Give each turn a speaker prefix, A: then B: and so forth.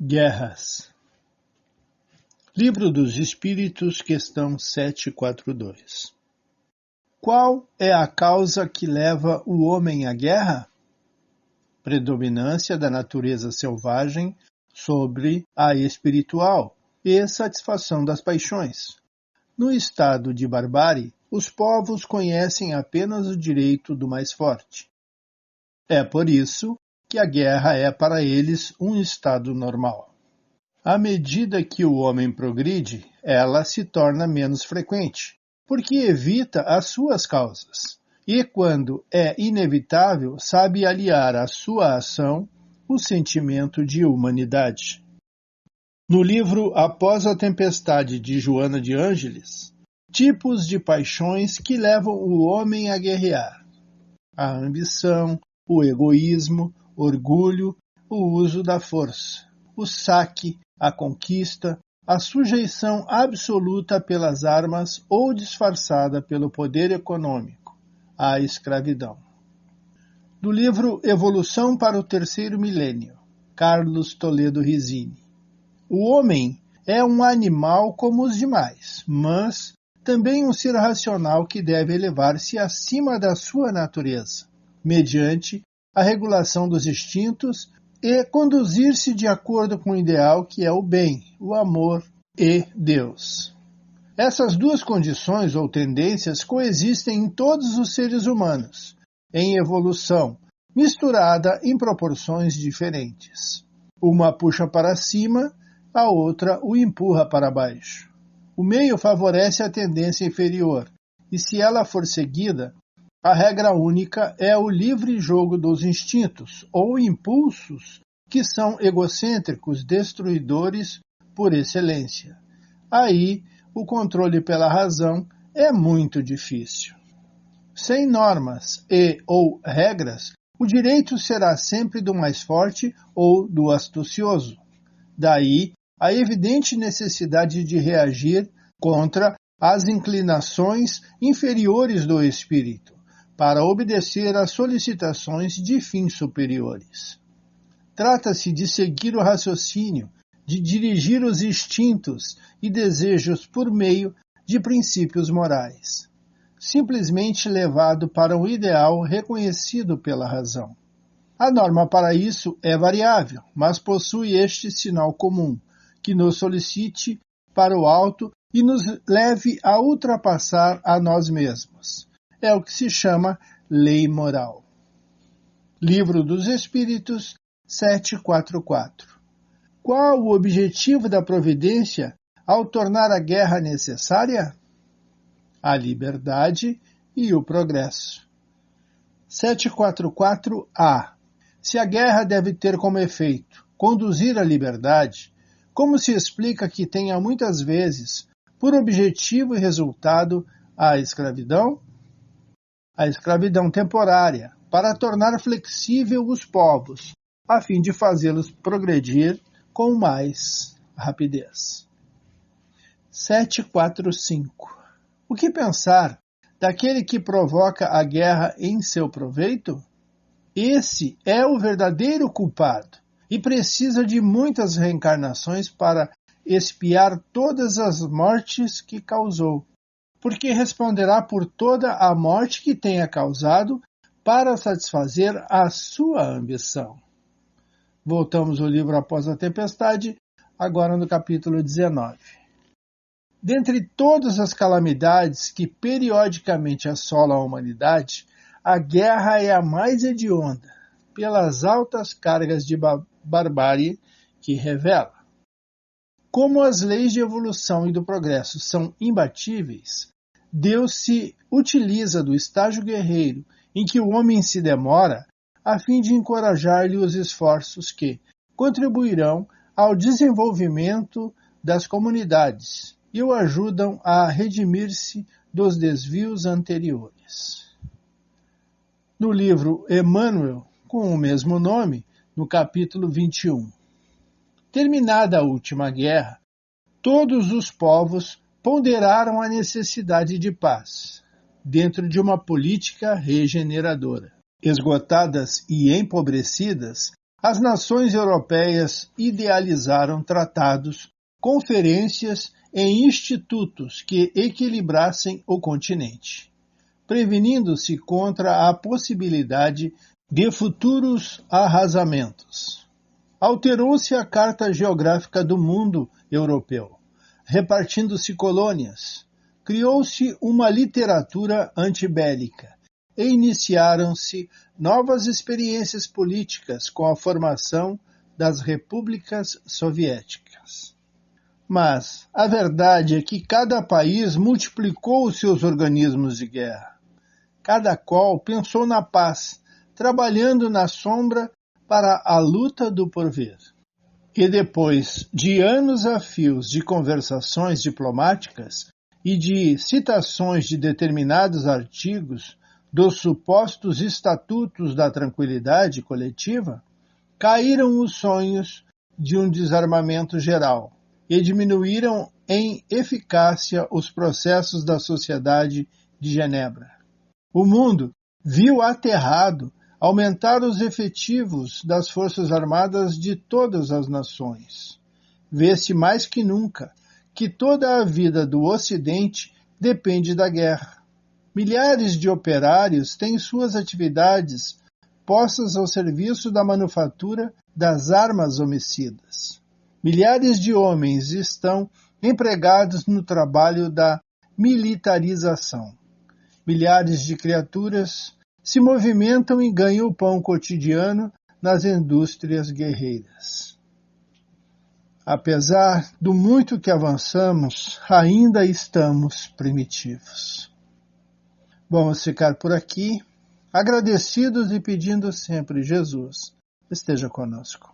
A: Guerras. Livro dos Espíritos, questão 742. Qual é a causa que leva o homem à guerra? Predominância da natureza selvagem sobre a espiritual e satisfação das paixões. No estado de barbárie, os povos conhecem apenas o direito do mais forte. É por isso que a guerra é para eles um estado normal. À medida que o homem progride, ela se torna menos frequente, porque evita as suas causas. E quando é inevitável, sabe aliar à sua ação o sentimento de humanidade. No livro Após a Tempestade, de Joana de Ângeles, tipos de paixões que levam o homem a guerrear: a ambição, o egoísmo, orgulho, o uso da força, o saque, a conquista, a sujeição absoluta pelas armas ou disfarçada pelo poder econômico, a escravidão. Do livro Evolução para o Terceiro Milênio, Carlos Toledo Rizzini. O homem é um animal como os demais, mas também um ser racional que deve elevar-se acima da sua natureza, mediante a regulação dos instintos e conduzir-se de acordo com o ideal que é o bem, o amor e Deus. Essas duas condições ou tendências coexistem em todos os seres humanos, em evolução, misturada em proporções diferentes. Uma puxa para cima, a outra o empurra para baixo. O meio favorece a tendência inferior, e se ela for seguida, a regra única é o livre jogo dos instintos, ou impulsos, que são egocêntricos, destruidores por excelência. Aí, o controle pela razão é muito difícil. Sem normas ou regras, o direito será sempre do mais forte ou do astucioso. Daí, a evidente necessidade de reagir contra as inclinações inferiores do espírito, para obedecer às solicitações de fins superiores. Trata-se de seguir o raciocínio, de dirigir os instintos e desejos por meio de princípios morais, simplesmente levado para um ideal reconhecido pela razão. A norma para isso é variável, mas possui este sinal comum, que nos solicite para o alto e nos leve a ultrapassar a nós mesmos. É o que se chama lei moral. Livro dos Espíritos, 744. Qual o objetivo da providência ao tornar a guerra necessária? A liberdade e o progresso. 744-A. Se a guerra deve ter como efeito conduzir à liberdade, como se explica que tenha muitas vezes por objetivo e resultado a escravidão? A escravidão temporária, para tornar flexível os povos, a fim de fazê-los progredir com mais rapidez. 745. O que pensar daquele que provoca a guerra em seu proveito? Esse é o verdadeiro culpado e precisa de muitas reencarnações para expiar todas as mortes que causou, porque responderá por toda a morte que tenha causado para satisfazer a sua ambição. Voltamos ao livro Após a Tempestade, agora no capítulo 19. Dentre todas as calamidades que periodicamente assolam a humanidade, a guerra é a mais hedionda, pelas altas cargas de barbárie que revela. Como as leis de evolução e do progresso são imbatíveis, Deus se utiliza do estágio guerreiro em que o homem se demora a fim de encorajar-lhe os esforços que contribuirão ao desenvolvimento das comunidades e o ajudam a redimir-se dos desvios anteriores. No livro Emmanuel, com o mesmo nome, no capítulo 21. Terminada a última guerra, todos os povos ponderaram a necessidade de paz, dentro de uma política regeneradora. Esgotadas e empobrecidas, as nações europeias idealizaram tratados, conferências e institutos que equilibrassem o continente, prevenindo-se contra a possibilidade de futuros arrasamentos. Alterou-se a carta geográfica do mundo europeu, repartindo-se colônias, criou-se uma literatura antibélica e iniciaram-se novas experiências políticas com a formação das repúblicas soviéticas. Mas a verdade é que cada país multiplicou os seus organismos de guerra. Cada qual pensou na paz, trabalhando na sombra para a luta do porvir. E depois de anos a fios de conversações diplomáticas e de citações de determinados artigos dos supostos estatutos da tranquilidade coletiva, caíram os sonhos de um desarmamento geral e diminuíram em eficácia os processos da Sociedade de Genebra. O mundo viu aterrado aumentar os efetivos das Forças Armadas de todas as nações. Vê-se mais que nunca que toda a vida do Ocidente depende da guerra. Milhares de operários têm suas atividades postas ao serviço da manufatura das armas homicidas. Milhares de homens estão empregados no trabalho da militarização. Milhares de criaturas se movimentam e ganham o pão cotidiano nas indústrias guerreiras. Apesar do muito que avançamos, ainda estamos primitivos. Vamos ficar por aqui, agradecidos e pedindo sempre: Jesus esteja conosco.